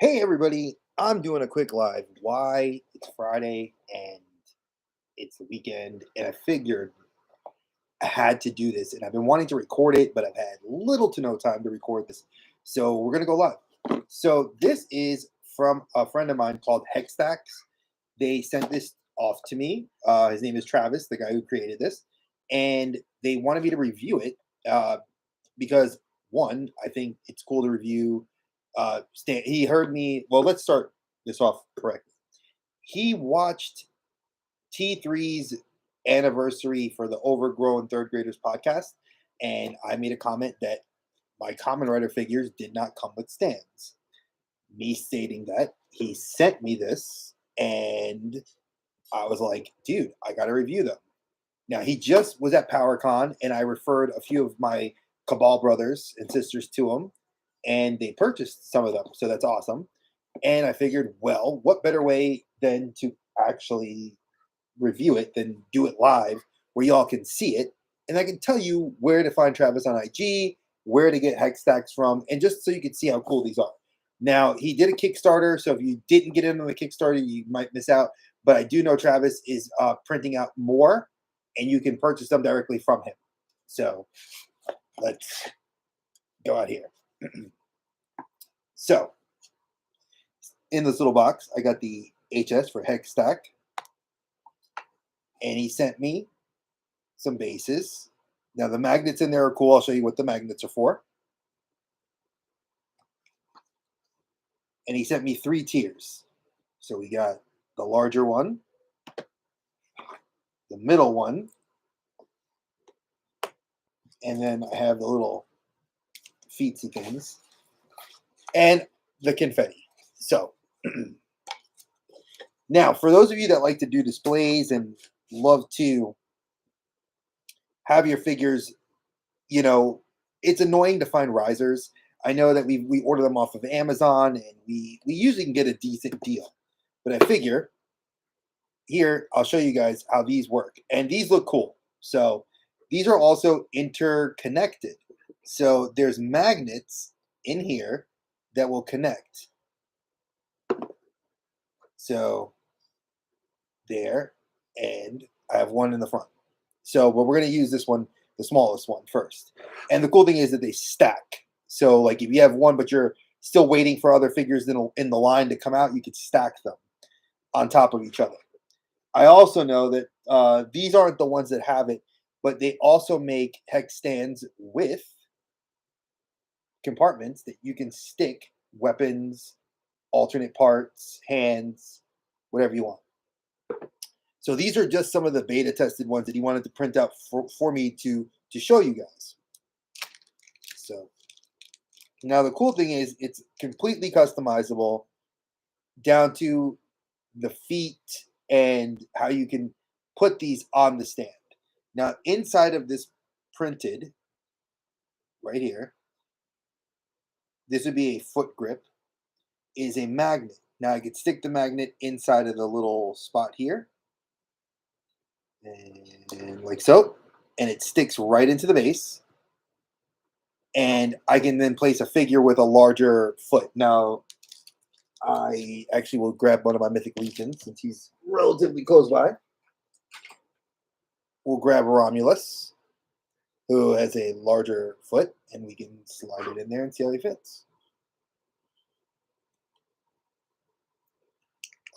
Hey everybody, I'm doing a quick live. Why? It's Friday and it's the weekend, and I figured I had to do this. And I've been wanting to record it, but I've had little to no time to record this. So we're gonna go live. So this is from a friend of mine called HexStands. They sent this off to me. His name is Travis, the guy who created this, and they wanted me to review it because one, I think it's cool to review. He heard me. Well, let's start this off correctly. He watched T3's anniversary for the Overgrown Third Graders podcast, and I made a comment that my Common Writer figures did not come with stands. Me stating that, he sent me this, and I was like, dude, I got to review them. Now, he just was at PowerCon, and I referred a few of my Cabal brothers and sisters to him, and they purchased some of them. So that's awesome. And I figured, well, what better way than to actually review it than do it live where y'all can see it? And I can tell you where to find Travis on IG, where to get hex stacks from, and just so you can see how cool these are. Now, he did a Kickstarter, so if you didn't get in on the Kickstarter, you might miss out. But I do know Travis is printing out more, and you can purchase them directly from him. So let's go out here. So in this little box, I got the HS for Hex Stack, and he sent me some bases. Now the magnets in there are cool. I'll show you what the magnets are for. And he sent me 3 tiers. So we got the larger one, the middle one, and then I have the little feetsy things, and the confetti. So now, for those of you that like to do displays and love to have your figures, it's annoying to find risers. I know that we order them off of Amazon, and we usually can get a decent deal. But I figure here, I'll show you guys how these work. And these look cool. So these are also interconnected. So there's magnets in here that will connect. So there, and I have one in the front. So, but we're going to use this one, the smallest one first. And the cool thing is that they stack. So like if you have one, but you're still waiting for other figures in the line to come out, you could stack them on top of each other. I also know that these aren't the ones that have it, but they also make hex stands with compartments that you can stick weapons, alternate parts, hands, whatever you want. So these are just some of the beta tested ones that he wanted to print out for me to show you guys. So now the cool thing is it's completely customizable down to the feet and how you can put these on the stand. Now inside of this printed right here, this would be a foot grip, is a magnet. Now I could stick the magnet inside of the little spot here, and like so, and it sticks right into the base. And I can then place a figure with a larger foot. Now, I actually will grab one of my Mythic Legions since he's relatively close by. We'll grab Romulus, who has a larger foot, and we can slide it in there and see how he fits.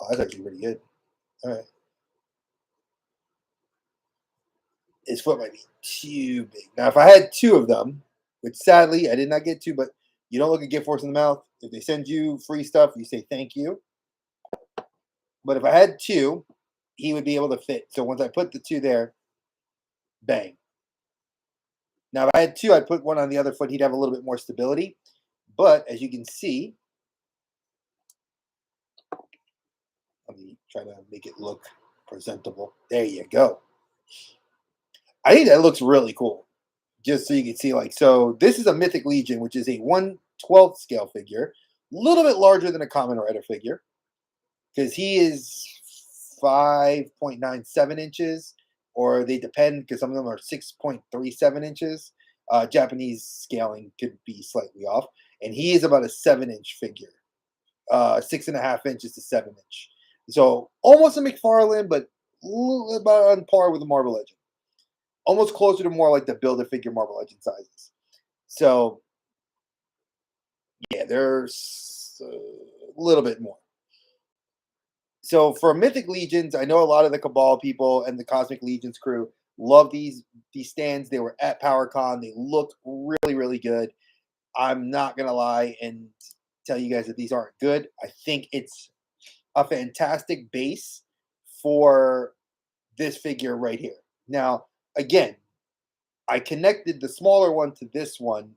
Oh, that's actually pretty good. All right. His foot might be too big. Now, if I had 2 of them, which sadly I did not get 2, but you don't look a gift horse in the mouth. If they send you free stuff, you say thank you. But if I had 2, he would be able to fit. So once I put the 2 there, bang. Now, if I had 2, I'd put one on the other foot. He'd have a little bit more stability. But as you can see, let me try to make it look presentable. There you go. I think that looks really cool. Just so you can see, like, so this is a Mythic Legion, which is a 1/12 scale figure, a little bit larger than a Common Rider figure, because he is 5.97 inches, or they depend, because some of them are 6.37 inches. Japanese scaling could be slightly off, and he is about a 7-inch figure. 6.5 inches to 7 inch. So almost a McFarlane, but about on par with the Marvel Legend. Almost closer to more like the Build-A-Figure Marvel Legend sizes. So yeah, there's a little bit more. So for Mythic Legions, I know a lot of the Cabal people and the Cosmic Legions crew love these stands. They were at PowerCon. They look really, really good. I'm not gonna lie and tell you guys that these aren't good. I think it's a fantastic base for this figure right here. Now, again, I connected the smaller one to this one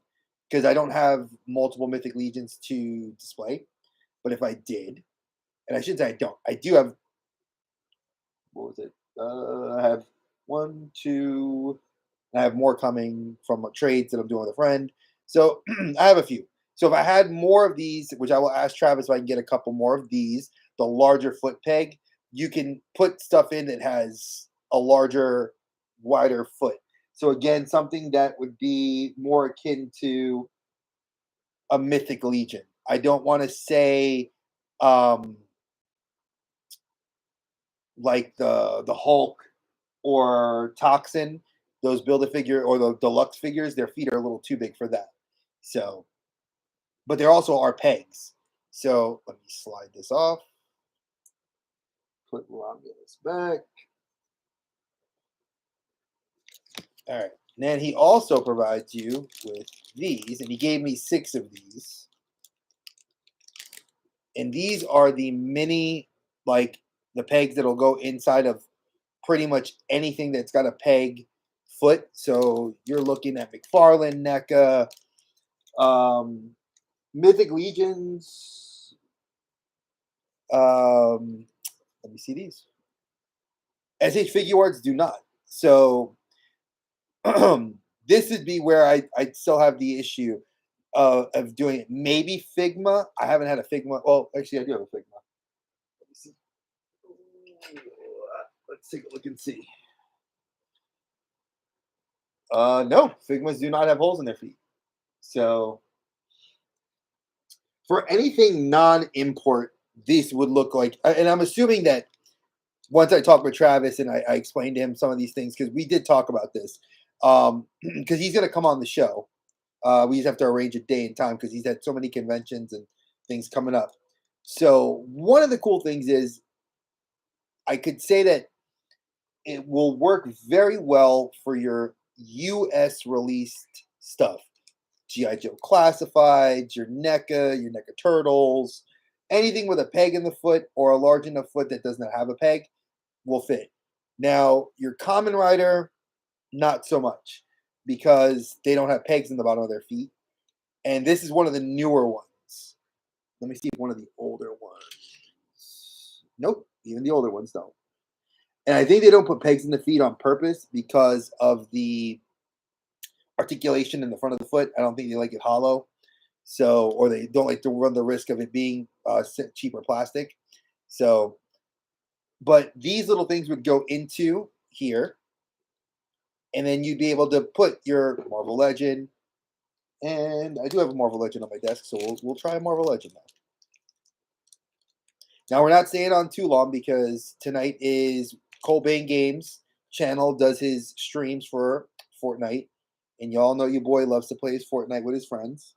because I don't have multiple Mythic Legions to display. But if I did, and I should say I don't, I do have, what was it? I have one, two, I have more coming from trades that I'm doing with a friend. So I have a few. So if I had more of these, which I will ask Travis if I can get a couple more of these, the larger foot peg, you can put stuff in that has a larger, wider foot. So again, something that would be more akin to a Mythic Legion. I don't want to say um, like the Hulk or Toxin, those Build-A-Figure or the deluxe figures, their feet are a little too big for that. So, but there also are pegs. So let me slide this off. Put Romulus back. All right. And then he also provides you with these, and he gave me 6 of these. And these are the mini, like the pegs that'll go inside of pretty much anything that's got a peg foot. So you're looking at McFarlane, NECA, Mythic Legions. Let me see these. SH Figure Arts do not. So this would be where I still have the issue of doing it. Maybe Figma. I haven't had a Figma. Well, actually, I do have a Figma. Let me see. Let's take a look and see. No, Figmas do not have holes in their feet. So for anything non-import, this would look like, and I'm assuming that once I talked with Travis and I explained to him some of these things, because we did talk about this, because he's going to come on the show. We just have to arrange a day and time because he's had so many conventions and things coming up. So one of the cool things is I could say that it will work very well for your US released stuff. G.I. Joe Classifieds, your NECA Turtles, anything with a peg in the foot or a large enough foot that does not have a peg will fit. Now, your Common Rider, not so much because they don't have pegs in the bottom of their feet. And this is one of the newer ones. Let me see one of the older ones. Nope, even the older ones don't. And I think they don't put pegs in the feet on purpose because of the articulation in the front of the foot. I don't think they like it hollow. So, or they don't like to run the risk of it being cheaper plastic. So, but these little things would go into here. And then you'd be able to put your Marvel Legend. And I do have a Marvel Legend on my desk, so we'll try a Marvel Legend now. Now, we're not staying on too long because tonight is Colbane Games channel does his streams for Fortnite. And y'all know your boy loves to play his Fortnite with his friends.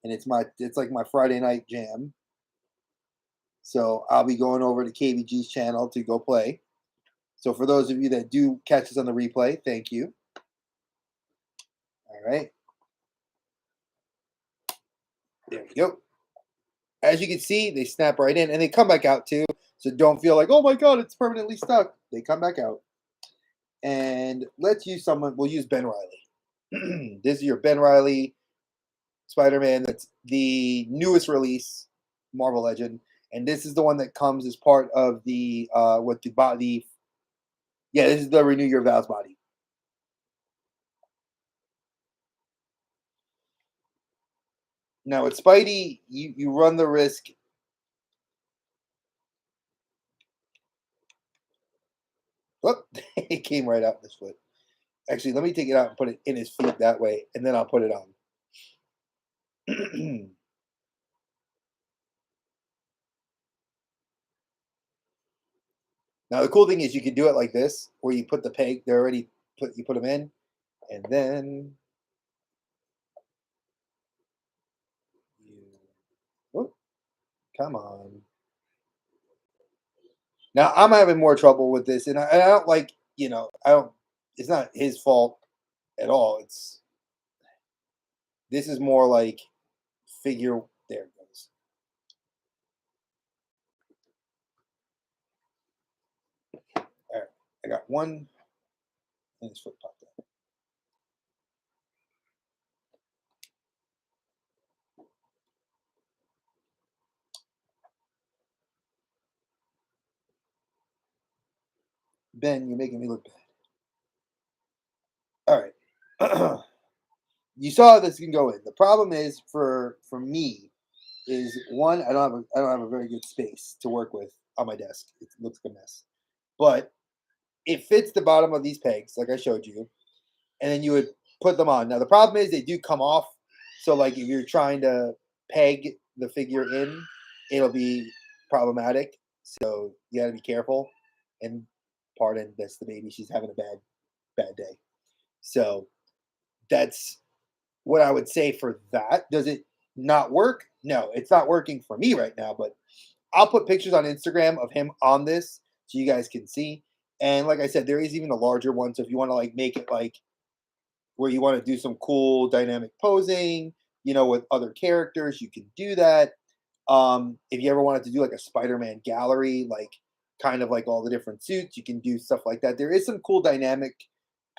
And it's like my Friday night jam. So I'll be going over to KVG's channel to go play. So for those of you that do catch us on the replay, thank you. All right. There we go. As you can see, they snap right in and they come back out too. So don't feel like, oh my God, it's permanently stuck. They come back out. And let's use someone, we'll use Ben Riley. This is your Ben Riley Spider-Man. That's the newest release, Marvel Legend. And this is the one that comes as part of the, yeah, this is the Renew Your Vows body. Now with Spidey, you run the risk. Oh, it came right out this foot. Actually, let me take it out and put it in his feet that way, and then I'll put it on. Now the cool thing is you can do it like this, where you put the peg. They're already you put them in, and then you. Oh, come on. Now I'm having more trouble with this, and I don't like. I don't. It's not his fault at all. This is more like figure. There it goes. All right, I got one. And his foot popped out. Ben, you're making me look bad. All right. You saw how this can go in. The problem is for me is one, I don't have a very good space to work with on my desk. It looks like a mess. But it fits the bottom of these pegs, like I showed you, and then you would put them on. Now the problem is they do come off. So like if you're trying to peg the figure in, it'll be problematic. So you gotta be careful. And pardon, that's the baby. She's having a bad day. So that's what I would say for that. Does it not work? No, it's not working for me right now, but I'll put pictures on Instagram of him on this so you guys can see. And like I said, there is even a larger one. So if you want to like make it like where you want to do some cool dynamic posing, with other characters, you can do that. If you ever wanted to do like a Spider-Man gallery, like kind of like all the different suits, you can do stuff like that. There is some cool dynamic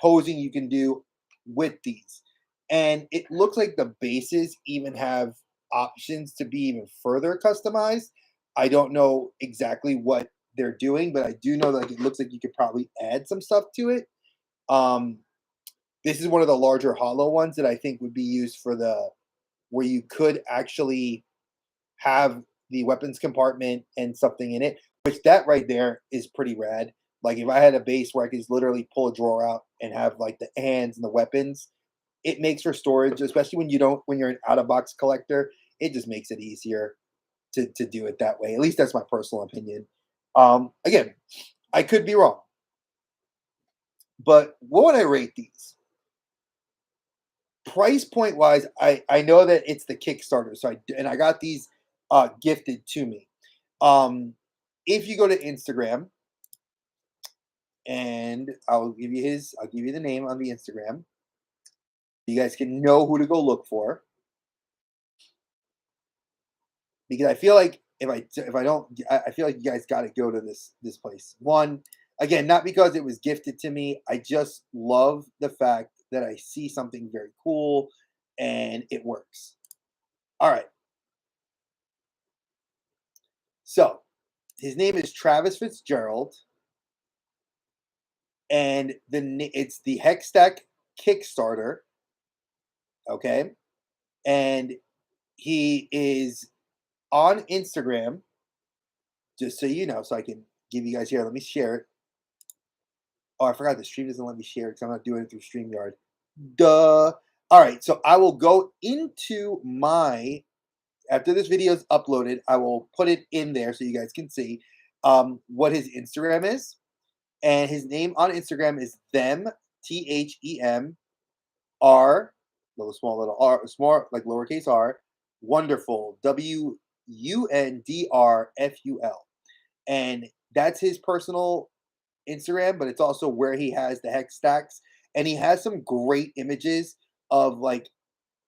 posing you can do with these. And it looks like the bases even have options to be even further customized. I don't know exactly what they're doing, but I do know that it looks like you could probably add some stuff to it. Um, this is one of the larger hollow ones that I think would be used for the where you could actually have the weapons compartment and something in it, which that right there is pretty rad. Like if I had a base where I could just literally pull a drawer out and have like the hands and the weapons, it makes for storage, especially when you're an out of box collector. It just makes it easier to do it that way. At least that's my personal opinion. Again, I could be wrong, but what would I rate these? Price point wise, I know that it's the Kickstarter, so I got these gifted to me. If you go to Instagram, and I'll give you the name on the Instagram. You guys can know who to go look for, because I feel like if I don't, I feel like you guys got to go to this place. One, again, not because it was gifted to me. I just love the fact that I see something very cool and it works. All right. So his name is Travis Fitzgerald, and it's the Hexstack Kickstarter. Okay, and he is on Instagram. Just so you know, so I can give you guys here. Let me share it. Oh, I forgot the stream doesn't let me share because I'm not doing it through StreamYard. Duh. All right, so I will go into my after this video is uploaded. I will put it in there so you guys can see what his Instagram is, and his name on Instagram is ThemeR, little r, small like lowercase r, wonderful, WUNDRFUL, and that's his personal Instagram, but it's also where he has the hex stacks, and he has some great images of like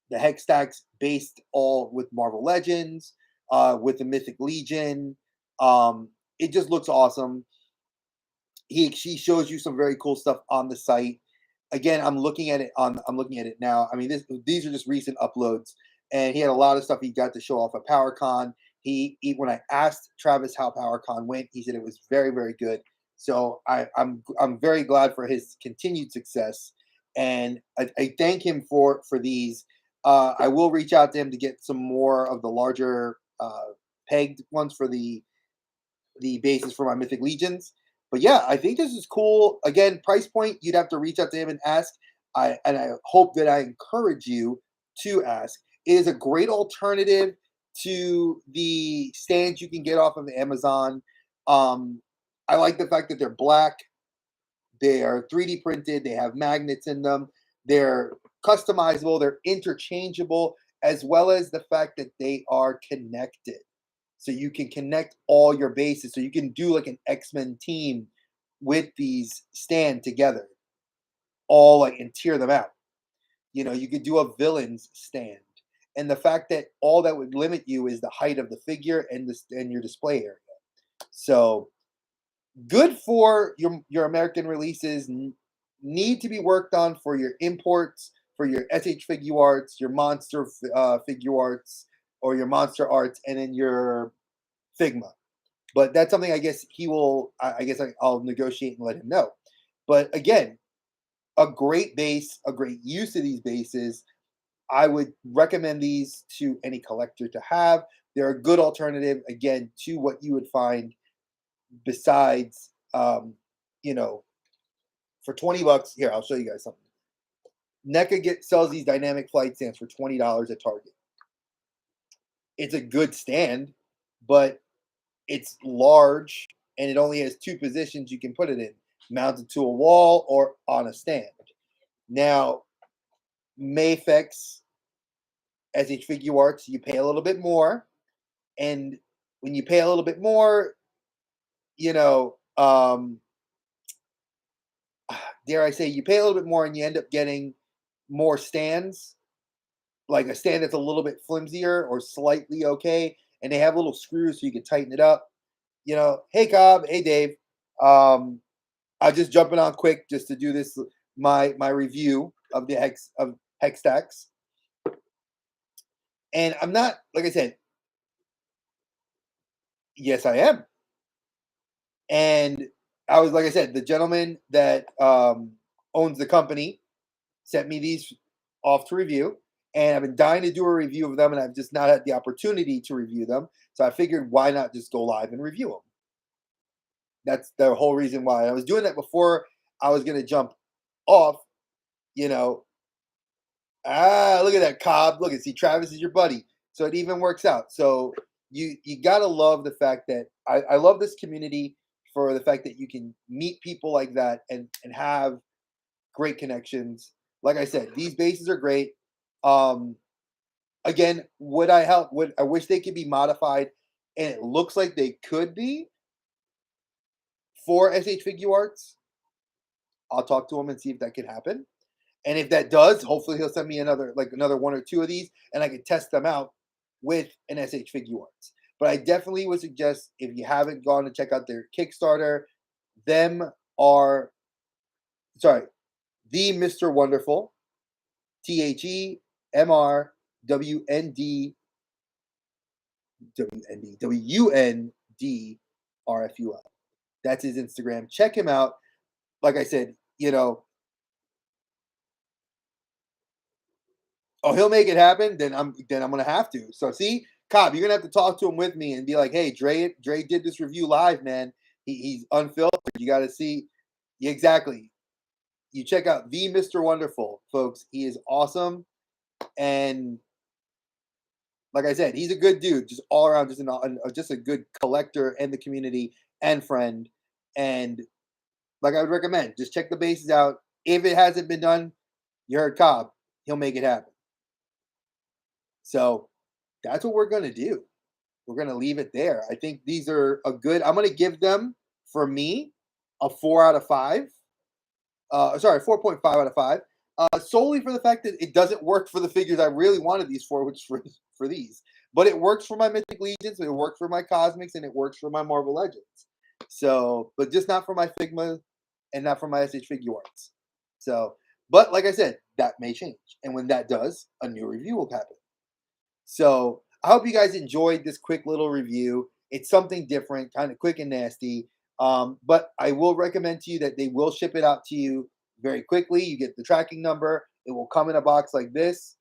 the hex stacks based all with Marvel Legends, with the Mythic Legion. It just looks awesome. She shows you some very cool stuff on the site. Again, I'm looking at it now. I mean, these are just recent uploads, and he had a lot of stuff he got to show off at PowerCon. When I asked Travis how PowerCon went, he said it was very, very good. So I'm very glad for his continued success, and I thank him for these. I will reach out to him to get some more of the larger pegged ones for the basis for my Mythic Legions. But yeah, I think this is cool. Again, price point, you'd have to reach out to him and ask. I hope that I encourage you to ask. It is a great alternative to the stands you can get off of Amazon. Um, I like the fact that they're black. They are 3D printed. They have magnets in them. They're customizable. They're interchangeable, as well as the fact that they are connected. So you can connect all your bases. So you can do like an X-Men team with these stand together, all like and tear them out. You could do a villains stand. And the fact that all that would limit you is the height of the figure and your display area. So good for your American releases. Need to be worked on for your imports, for your SH Figure Arts, your Monster Figure Arts, or your Monster Arts, and then your Figma. But that's something I guess he will. I guess I'll negotiate and let him know. But again, a great base, a great use of these bases. I would recommend these to any collector to have. They're a good alternative, again, to what you would find besides, you know, for 20 bucks. Here, I'll show you guys something. NECA sells these dynamic flight stands for $20 at Target. It's a good stand, but it's large and it only has two positions you can put it in, mounted to a wall or on a stand. Now, Mayfix, SH Figure Arts, you pay a little bit more. And when you pay a little bit more, you know, dare I say, you pay a little bit more and you end up getting more stands, like a stand that's a little bit flimsier or slightly okay. And they have little screws so you can tighten it up. Hey Cobb, hey Dave. I'm just jumping on quick just to do this my review of the HexStands. And I'm not, like I said, yes, I am. And I was, like I said, the gentleman that owns the company sent me these off to review. And I've been dying to do a review of them, and I've just not had the opportunity to review them. So I figured, why not just go live and review them? That's the whole reason why. I was doing that before I was going to jump off, you know. Look at that, Cobb. Look, see, Travis is your buddy. So it even works out. So you gotta love the fact that I love this community for the fact that you can meet people like that and have great connections. Like I said, these bases are great. Um, again, would I help? Would I wish they could be modified, and it looks like they could be for SH Figure Arts. I'll talk to him and see if that can happen. And if that does, hopefully he'll send me another one or two of these, and I can test them out with an SH Figure Arts. But I definitely would suggest, if you haven't gone to check out their Kickstarter, them are the Mr. Wonderful, THEMRWNDWNDRFUL. That's his Instagram. Check him out. Like I said, oh, he'll make it happen. Then I'm gonna have to. So see, Cobb, you're gonna have to talk to him with me and be like, hey, Dre did this review live, man. He's unfiltered. You got to see. Yeah, exactly. You check out the Mr. Wonderful, folks. He is awesome, and like I said, he's a good dude, just all around, just a good collector in the community and friend. And like I would recommend, just check the bases out. If it hasn't been done, you heard Cobb. He'll make it happen. So that's what we're gonna do. We're gonna leave it there. I think these are a good. I'm gonna give them, for me, a 4 out of 5. 4.5 out of 5. Solely for the fact that it doesn't work for the figures I really wanted these for, which for these. But it works for my Mythic Legions, it works for my Cosmics, and it works for my Marvel Legends. So, but just not for my Figma and not for my SH Figure Arts. So, but like I said, that may change. And when that does, a new review will happen. So I hope you guys enjoyed this quick little review. It's something different, kind of quick and nasty. But I will recommend to you that they will ship it out to you very quickly. You get the tracking number. It will come in a box like this.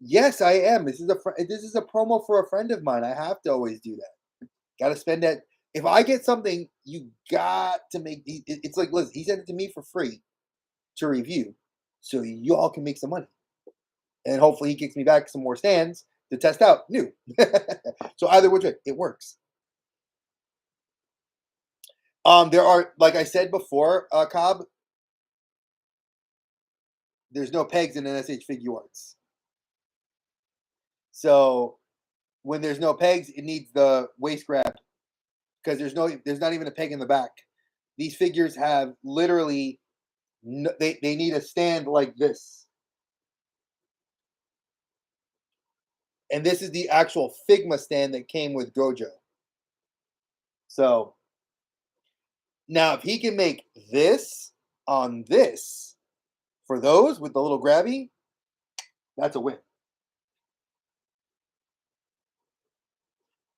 Yes, I am. This is a promo for a friend of mine. I have to always do that. Got to spend that. If I get something, you got to make. It's like, listen, he sent it to me for free to review, so y'all can make some money. And hopefully he kicks me back some more stands to test out new. So either which way, it works. There are, like I said before, Cobb, there's no pegs in NSH Figure Arts. So when there's no pegs, it needs the waist grab because there's not even a peg in the back. These figures have literally no, they need a stand like this, and this is the actual Figma stand that came with Gojo. So now if he can make this on this for those with the little grabby, that's a win.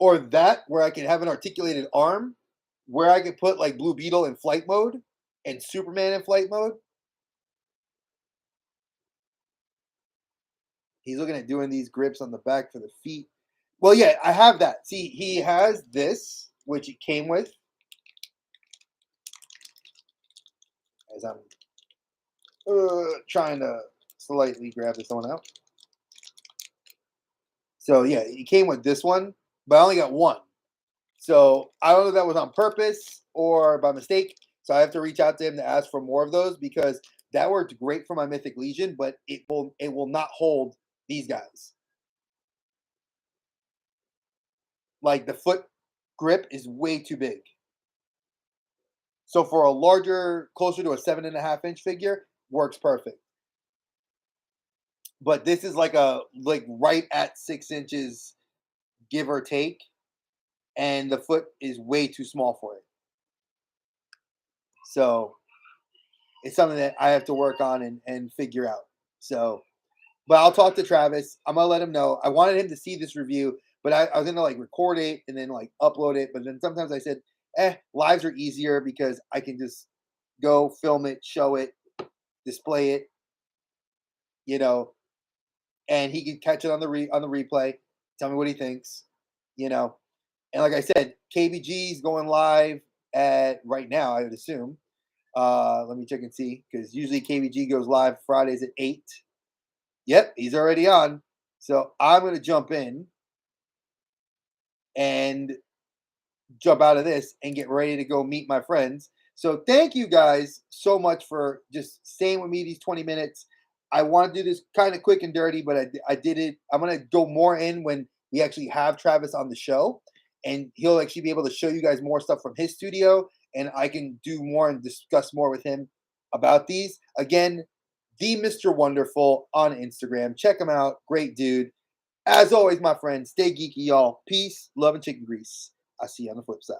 Or that where I can have an articulated arm, where I could put like Blue Beetle in flight mode and Superman in flight mode. He's looking at doing these grips on the back for the feet. Well, yeah, I have that. See, he has this, which it came with. As I'm trying to slightly grab this one out. So yeah, he came with this one, but I only got one. So I don't know if that was on purpose or by mistake. So I have to reach out to him to ask for more of those because that worked great for my Mythic Legion, but it will not hold these guys. Like the foot grip is way too big. So for a larger, closer to a 7.5 inch figure, works perfect. But this is like right at 6 inches, give or take, and the foot is way too small for it. So it's something that I have to work on and figure out. So, but I'll talk to Travis. I'm gonna let him know. I wanted him to see this review, but I was gonna like record it and then like upload it. But then sometimes I said, lives are easier because I can just go film it, show it, display it, you know, and he can catch it on the replay. Tell me what he thinks, you know. And like I said, KBG is going live at right now. I would assume. Let me check and see because usually KBG goes live Fridays at 8. Yep, he's already on. So I'm gonna jump in and jump out of this and get ready to go meet my friends. So thank you guys so much for just staying with me these 20 minutes. I want to do this kind of quick and dirty, but I did it. I'm going to go more in when we actually have Travis on the show, and he'll actually be able to show you guys more stuff from his studio, and I can do more and discuss more with him about these. Again, the Mr. Wonderful on Instagram. Check him out. Great dude. As always, my friends, stay geeky, y'all. Peace, love, and chicken grease. I'll see you on the flip side.